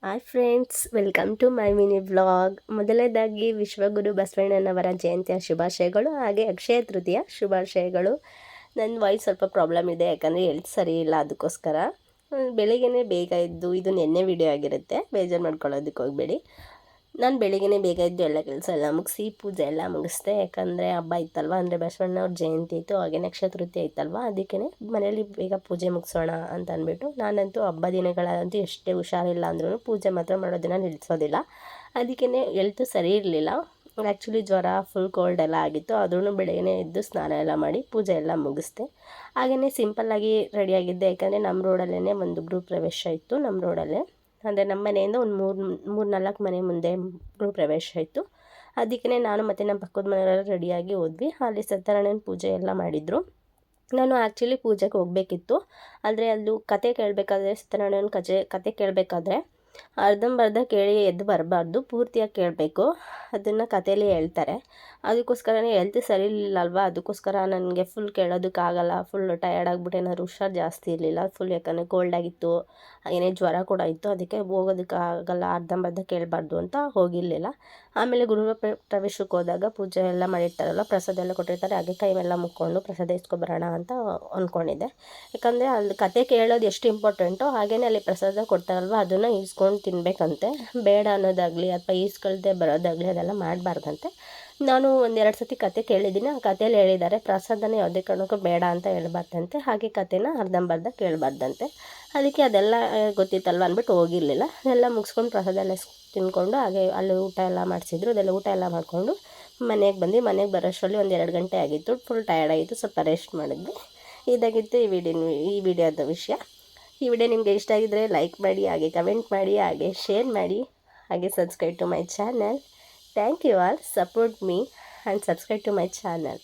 Hi friends, welcome to my mini vlog. ಮೊದಲನೇದಾಗಿ ವಿಶ್ವಗುರು ಬಸವಣ್ಣನವರ ಜಯಂತಿಯ ಶುಭಾಶಯಗಳು, ಹಾಗೆ ಅಕ್ಷಯ ತೃತೀಯ ಶುಭಾಶಯಗಳು. ನನ್ನ ವಾಯ್ಸ್ ಸ್ವಲ್ಪ ಪ್ರಾಬ್ಲಮ್ ಇದೆ, ಯಾಕಂದರೆ ಹೆಲ್ತ್ ಸರಿ ಇಲ್ಲ, ಅದಕ್ಕೋಸ್ಕರ ಬೆಳಿಗ್ಗೆ ಬೇಗ ಎದ್ದು, ಇದು ನಿನ್ನೆ ವಿಡಿಯೋ ಆಗಿರುತ್ತೆ, ಬೇಜಾರು ಮಾಡ್ಕೊಳ್ಳೋದಕ್ಕೆ ಹೋಗಬೇಡಿ. ನಾನು ಬೆಳಿಗ್ಗೆ ಬೇಗ ಎದ್ದು ಎಲ್ಲ ಕೆಲಸ ಎಲ್ಲ ಮುಗಿಸಿ ಪೂಜೆ ಎಲ್ಲ ಮುಗಿಸ್ದೆ. ಯಾಕಂದರೆ ಹಬ್ಬ ಇತ್ತಲ್ವ, ಅಂದರೆ ಬಸವಣ್ಣವ್ರ ಜಯಂತಿ ಇತ್ತು, ಹಾಗೆ ನಕ್ಷತ್ರ ತೃತೀಯ ಇತ್ತಲ್ವ, ಅದಕ್ಕೇ ಮನೇಲಿ ಬೇಗ ಪೂಜೆ ಮುಗಿಸೋಣ ಅಂತ ಅಂದ್ಬಿಟ್ಟು, ನಾನಂತೂ ಹಬ್ಬ ದಿನಗಳಂತೂ ಎಷ್ಟೇ ಹುಷಾರಿಲ್ಲ ಅಂದ್ರೂ ಪೂಜೆ ಮಾತ್ರ ಮಾಡೋದನ್ನು ನಿಲ್ಲಿಸೋದಿಲ್ಲ. ಅದಕ್ಕೇ ಹೆಲ್ತು ಸರಿ ಇರಲಿಲ್ಲ. ಆ್ಯಕ್ಚುಲಿ ಜ್ವರ, ಫುಲ್ ಕೋಲ್ಡ್ ಎಲ್ಲ ಆಗಿತ್ತು. ಆದ್ರೂ ಬೆಳಗ್ಗೆ ಎದ್ದು ಸ್ನಾನ ಎಲ್ಲ ಮಾಡಿ ಪೂಜೆ ಎಲ್ಲ ಮುಗಿಸ್ದೆ. ಹಾಗೆಯೇ ಸಿಂಪಲ್ಲಾಗಿ ರೆಡಿಯಾಗಿದ್ದೆ, ಯಾಕಂದರೆ ನಮ್ಮ ರೋಡಲ್ಲೇ ಒಂದು ಗೃಹ ಪ್ರವೇಶ ಇತ್ತು. ನಮ್ಮ ರೋಡಲ್ಲೇ ಅಂದರೆ ನಮ್ಮ ಮನೆಯಿಂದ ಒಂದು ಮೂರು ನಾಲ್ಕು ಮನೆ ಮುಂದೆ ಗೃಹ ಪ್ರವೇಶ ಇತ್ತು. ಅದಕ್ಕೇ ನಾನು ಮತ್ತು ನಮ್ಮ ಪಕ್ಕದ ಮನೆಯವರೆಲ್ಲ ರೆಡಿಯಾಗಿ ಹೋದ್ವಿ. ಅಲ್ಲಿ ಸತ್ಯನಾರಾಯಣ ಪೂಜೆ ಎಲ್ಲ ಮಾಡಿದರು. ನಾನು ಆ್ಯಕ್ಚುಲಿ ಪೂಜೆಗೆ ಹೋಗಬೇಕಿತ್ತು, ಆದರೆ ಅಲ್ಲೂ ಕತೆ ಕೇಳಬೇಕಾದ್ರೆ, ಸತ್ಯನಾರಾಯಣ ಕತೆ ಕೇಳಬೇಕಾದ್ರೆ ಅರ್ಧಂಬರ್ಧ ಕೇಳಿ ಎದ್ದು ಬರಬಾರ್ದು, ಪೂರ್ತಿಯಾಗಿ ಕೇಳಬೇಕು. ಅದನ್ನು ಕಥೆಯಲ್ಲಿ ಹೇಳ್ತಾರೆ. ಅದಕ್ಕೋಸ್ಕರನೇ ಹೆಲ್ತ್ ಸರಿ ಇರಲಿಲ್ಲ ಅಲ್ವಾ, ಅದಕ್ಕೋಸ್ಕರ ನನಗೆ ಫುಲ್ ಕೇಳೋದಕ್ಕಾಗಲ್ಲ. ಫುಲ್ ಟಯರ್ಡ್ ಆಗಿಬಿಟ್ಟು, ಏನಾದ್ರು ಹುಷಾರು ಜಾಸ್ತಿ ಇರಲಿಲ್ಲ ಫುಲ್, ಯಾಕಂದರೆ ಕೋಲ್ಡ್ ಆಗಿತ್ತು, ಏನೇ ಜ್ವರ ಕೂಡ ಇತ್ತು. ಅದಕ್ಕೆ ಹೋಗೋದಕ್ಕಾಗಲ್ಲ, ಅರ್ಧಂಬರ್ಧ ಕೇಳಬಾರ್ದು ಅಂತ ಹೋಗಿರಲಿಲ್ಲ. ಆಮೇಲೆ ಗೃಹ ಪ್ರವೇಶಕ್ಕೆ ಹೋದಾಗ ಪೂಜೆ ಎಲ್ಲ ಮಾಡಿರ್ತಾರಲ್ಲ, ಪ್ರಸಾದ ಎಲ್ಲ ಕೊಟ್ಟಿರ್ತಾರೆ, ಹಾಗೆ ಕೈಯೆಲ್ಲ ಮುಕ್ಕೊಂಡು ಪ್ರಸಾದ ಇಸ್ಕೊಬರೋಣ ಅಂತ ಅಂದ್ಕೊಂಡಿದ್ದೆ. ಯಾಕಂದರೆ ಅಲ್ಲಿ ಕತೆ ಕೇಳೋದು ಎಷ್ಟು ಇಂಪಾರ್ಟೆಂಟೋ, ಹಾಗೆಯೇ ಅಲ್ಲಿ ಪ್ರಸಾದ ಕೊಡ್ತಾರಲ್ವ, ಅದನ್ನು ಈಸ್ಕೊಂಡು ತಿನ್ನಬೇಕಂತೆ. ಬೇಡ ಅನ್ನೋದಾಗಲಿ ಅಥವಾ ಈಸ್ಕೊಳ್ದೆ ಬರೋದಾಗಲಿ ಅದೆಲ್ಲ ಮಾಡಬಾರ್ದಂತೆ. ನಾನು ಒಂದೆರಡು ಸತಿ ಕತೆ ಕೇಳಿದ್ದೀನಿ. ಆ ಕಥೆಯಲ್ಲಿ ಹೇಳಿದ್ದಾರೆ, ಪ್ರಸಾದನ ಯಾವುದೇ ಕಾರಣಕ್ಕೂ ಬೇಡ ಅಂತ ಹೇಳ್ಬಾರ್ದಂತೆ, ಹಾಗೆ ಕಥೆನ ಅರ್ಧಂಬರ್ಧ ಕೇಳಬಾರ್ದಂತೆ. ಅದಕ್ಕೆ ಅದೆಲ್ಲ ಗೊತ್ತಿತ್ತಲ್ವ ಅಂದ್ಬಿಟ್ಟು ಹೋಗಿರಲಿಲ್ಲ. ಅದೆಲ್ಲ ಮುಗಿಸ್ಕೊಂಡು ಪ್ರಸಾದ ಎಲ್ಲ ತಿಂದ್ಕೊಂಡು, ಹಾಗೆ ಅಲ್ಲಿ ಊಟ ಎಲ್ಲ ಮಾಡಿಸಿದ್ರು, ಅದೆಲ್ಲ ಊಟ ಎಲ್ಲ ಮಾಡಿಕೊಂಡು ಮನೆಗೆ ಬಂದು, ಮನೆಗೆ ಬರೋಷ್ಟರಲ್ಲಿ ಒಂದು 2 ಗಂಟೆ ಆಗಿತ್ತು. ಫುಲ್ ಟಯರ್ಡ್ ಆಗಿತ್ತು, ಸ್ವಲ್ಪ ರೆಸ್ಟ್ ಮಾಡಿದ್ವಿ. ಇದಾಗಿತ್ತು ಈ ವಿಡಿಯೋದ ವಿಷಯ. ಈ ವಿಡಿಯೋ ನಿಮಗೆ ಇಷ್ಟ ಆಗಿದ್ದರೆ ಲೈಕ್ ಮಾಡಿ, ಹಾಗೆ ಕಮೆಂಟ್ ಮಾಡಿ, ಹಾಗೆ ಶೇರ್ ಮಾಡಿ, ಹಾಗೆ subscribe to my channel. Thank you all, support me and subscribe to my channel.